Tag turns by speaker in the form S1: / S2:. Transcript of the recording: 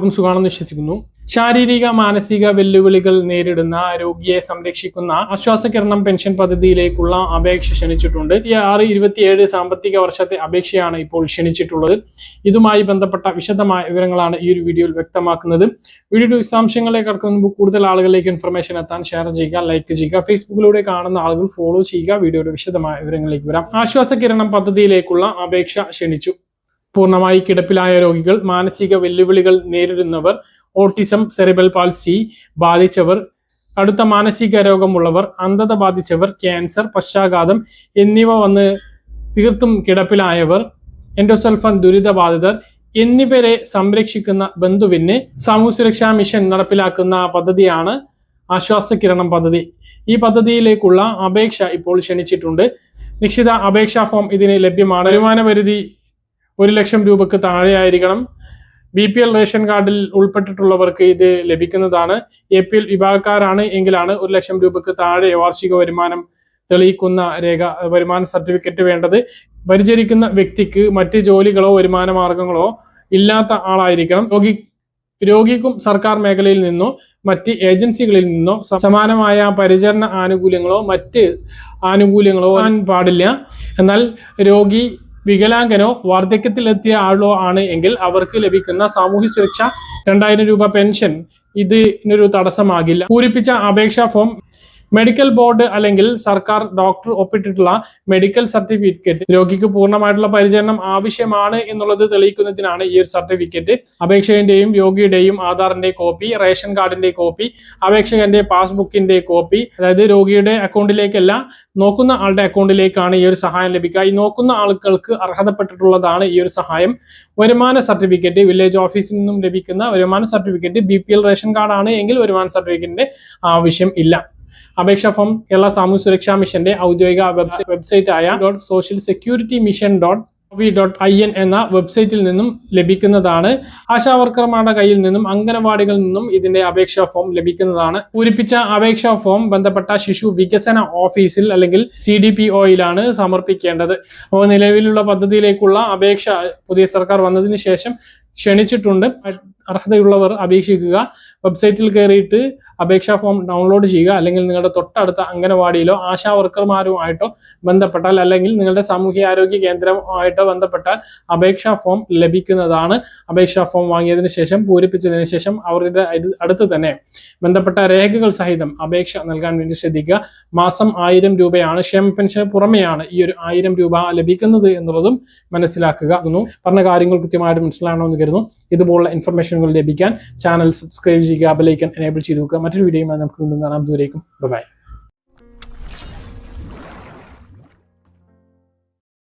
S1: എല്ലാവർക്കും സുഖാണെന്ന് വിശ്വസിക്കുന്നു. ശാരീരിക മാനസിക വെല്ലുവിളികൾ നേരിടുന്ന രോഗിയെ സംരക്ഷിക്കുന്ന ആശ്വാസകിരണം പെൻഷൻ പദ്ധതിയിലേക്കുള്ള അപേക്ഷ ക്ഷണിച്ചിട്ടുണ്ട്. 26-27 സാമ്പത്തിക വർഷത്തെ അപേക്ഷയാണ് ഇപ്പോൾ ക്ഷണിച്ചിട്ടുള്ളത്. ഇതുമായി ബന്ധപ്പെട്ട വിശദമായ വിവരങ്ങളാണ് ഈ ഒരു വീഡിയോയിൽ വ്യക്തമാക്കുന്നത്. വീഡിയോ വിശദാംശങ്ങളിലേക്ക് കടക്കുന്ന മുമ്പ് കൂടുതൽ ആളുകളിലേക്ക് ഇൻഫർമേഷൻ എത്താൻ ഷെയർ ചെയ്യുക, ലൈക്ക് ചെയ്യുക. ഫേസ്ബുക്കിലൂടെ കാണുന്ന ആളുകൾ ഫോളോ ചെയ്യുക. വീഡിയോയുടെ വിശദമായ വിവരങ്ങളിലേക്ക് വരാം. ആശ്വാസകിരണം പദ്ധതിയിലേക്കുള്ള അപേക്ഷ ക്ഷണിച്ചു. പൂർണ്ണമായി കിടപ്പിലായ രോഗികൾ, മാനസിക വെല്ലുവിളികൾ നേരിടുന്നവർ, ഓട്ടിസം, സെറിബ്രൽ പാൾസി ബാധിച്ചവർ, കടുത്ത മാനസിക രോഗമുള്ളവർ, അന്ധത ബാധിച്ചവർ, ക്യാൻസർ, പക്ഷാഘാതം എന്നിവ വന്ന് തീർത്തും കിടപ്പിലായവർ, എൻഡോസൾഫാൻ ദുരിതബാധിതർ എന്നിവരെ സംരക്ഷിക്കുന്ന ബന്ധുവിന് സാമൂഹ്യ സുരക്ഷാ മിഷൻ നടപ്പിലാക്കുന്ന പദ്ധതിയാണ് ആശ്വാസകിരണം പദ്ധതി. ഈ പദ്ധതിയിലേക്കുള്ള അപേക്ഷ ഇപ്പോൾ ക്ഷണിച്ചിട്ടുണ്ട്. നിശ്ചിത അപേക്ഷാ ഫോം ഇതിന് ലഭ്യമാണ്. വരുമാന പരിധി 1 ലക്ഷം രൂപക്ക് താഴെയായിരിക്കണം. BPL റേഷൻ കാർഡിൽ ഉൾപ്പെട്ടിട്ടുള്ളവർക്ക് ഇത് ലഭിക്കുന്നതാണ്. APL വിഭാഗക്കാരാണ് എങ്കിലാണ് 1 ലക്ഷം രൂപക്ക് താഴെ വാർഷിക വരുമാനം തെളിയിക്കുന്ന വരുമാന സർട്ടിഫിക്കറ്റ് വേണ്ടത്. പരിചരിക്കുന്ന വ്യക്തിക്ക് മറ്റ് ജോലികളോ വരുമാന മാർഗങ്ങളോ ഇല്ലാത്ത ആളായിരിക്കണം. രോഗിക്കും സർക്കാർ മേഖലയിൽ നിന്നോ മറ്റ് ഏജൻസികളിൽ നിന്നോ സമാനമായ പരിചരണ ആനുകൂല്യങ്ങളോ മറ്റ് ആനുകൂല്യങ്ങളോ പാടില്ല. എന്നാൽ രോഗി വികലാംഗനോ വാർദ്ധക്യത്തിലെത്തിയ ആളോ ആണ് എങ്കിൽ അവർക്ക് ലഭിക്കുന്ന സാമൂഹ്യ സുരക്ഷ 2000 രൂപ പെൻഷൻ ഇതിനൊരു തടസ്സമാകില്ല. പൂരിപ്പിച്ച അപേക്ഷാ ഫോം മെഡിക്കൽ ബോർഡ് അല്ലെങ്കിൽ സർക്കാർ ഡോക്ടർ ഒപ്പിട്ടിട്ടുള്ള മെഡിക്കൽ സർട്ടിഫിക്കറ്റ്, രോഗിക്ക് പൂർണ്ണമായിട്ടുള്ള പരിചരണം ആവശ്യമാണ് എന്നുള്ളത് തെളിയിക്കുന്നതിനാണ് ഈ ഒരു സർട്ടിഫിക്കറ്റ്. അപേക്ഷകന്റെയും രോഗിയുടെയും ആധാറിന്റെ കോപ്പി, റേഷൻ കാർഡിന്റെ കോപ്പി, അപേക്ഷകന്റെ പാസ്ബുക്കിന്റെ കോപ്പി, അതായത് രോഗിയുടെ അക്കൗണ്ടിലേക്കല്ല, നോക്കുന്ന ആളുടെ അക്കൗണ്ടിലേക്കാണ് ഈ ഒരു സഹായം ലഭിക്കുക. ഈ നോക്കുന്ന ആളുകൾക്ക് അർഹതപ്പെട്ടിട്ടുള്ളതാണ് ഈ ഒരു സഹായം. വരുമാന സർട്ടിഫിക്കറ്റ് വില്ലേജ് ഓഫീസിൽ നിന്നും ലഭിക്കുന്ന വരുമാന സർട്ടിഫിക്കറ്റ്. BPL റേഷൻ കാർഡാണ് എങ്കിൽ വരുമാന സർട്ടിഫിക്കറ്റിന്റെ ആവശ്യം ഇല്ല. അപേക്ഷാ ഫോം കേരള സാമൂഹ്യ സുരക്ഷാ മിഷന്റെ ഔദ്യോഗിക വെബ്സൈറ്റ് ആയ socialsecuritymission.gov.in എന്ന വെബ്സൈറ്റിൽ നിന്നും ലഭിക്കുന്നതാണ്. ആശാവർക്കർമാരുടെ കയ്യിൽ നിന്നും അംഗനവാടികളിൽ നിന്നും ഇതിന്റെ അപേക്ഷാ ഫോം ലഭിക്കുന്നതാണ്. പൂരിപ്പിച്ച അപേക്ഷാ ഫോം ബന്ധപ്പെട്ട ശിശു വികസന ഓഫീസിൽ അല്ലെങ്കിൽ CDPOയിലാണ് സമർപ്പിക്കേണ്ടത്. അപ്പോൾ നിലവിലുള്ള പദ്ധതിയിലേക്കുള്ള അപേക്ഷ പുതിയ സർക്കാർ വന്നതിന് ശേഷം ക്ഷണിച്ചിട്ടുണ്ട്. അർഹതയുള്ളവർ അപേക്ഷിക്കുക. വെബ്സൈറ്റിൽ കയറിയിട്ട് അപേക്ഷാ ഫോം ഡൗൺലോഡ് ചെയ്യുക. അല്ലെങ്കിൽ നിങ്ങളുടെ തൊട്ടടുത്ത അംഗനവാടിയിലോ ആശാ വർക്കർമാരുമായിട്ടോ ബന്ധപ്പെട്ടാൽ, അല്ലെങ്കിൽ നിങ്ങളുടെ സാമൂഹ്യാരോഗ്യ കേന്ദ്രമായിട്ടോ ബന്ധപ്പെട്ടാൽ അപേക്ഷാ ഫോം ലഭിക്കുന്നതാണ്. അപേക്ഷാ ഫോം വാങ്ങിയതിനു ശേഷം പൂരിപ്പിച്ചതിന് ശേഷം അവരുടെ അടുത്ത് തന്നെ ബന്ധപ്പെട്ട രേഖകൾ സഹിതം അപേക്ഷ നൽകാൻ വേണ്ടി ശ്രദ്ധിക്കുക. മാസം 1000 രൂപയാണ്. ക്ഷേമ പെൻഷന് പുറമെയാണ് ഈ ഒരു 1000 രൂപ ലഭിക്കുന്നത് എന്നുള്ളതും മനസ്സിലാക്കുക. പറഞ്ഞ കാര്യങ്ങൾ കൃത്യമായിട്ട് മനസ്സിലാകണമെന്ന് കരുതുന്നു. ഇതുപോലുള്ള ഇൻഫർമേഷനുകൾ ലഭിക്കാൻ ചാനൽ സബ്സ്ക്രൈബ് ചെയ്യുക, ബെൽ ഐക്കൺ എനേബിൾ ചെയ്ത് വെക്കുക. മറ്റൊരു വീഡിയോയുമായി നമുക്ക് വീണ്ടും കാണാം. ദൂരേക്കും ബൈ.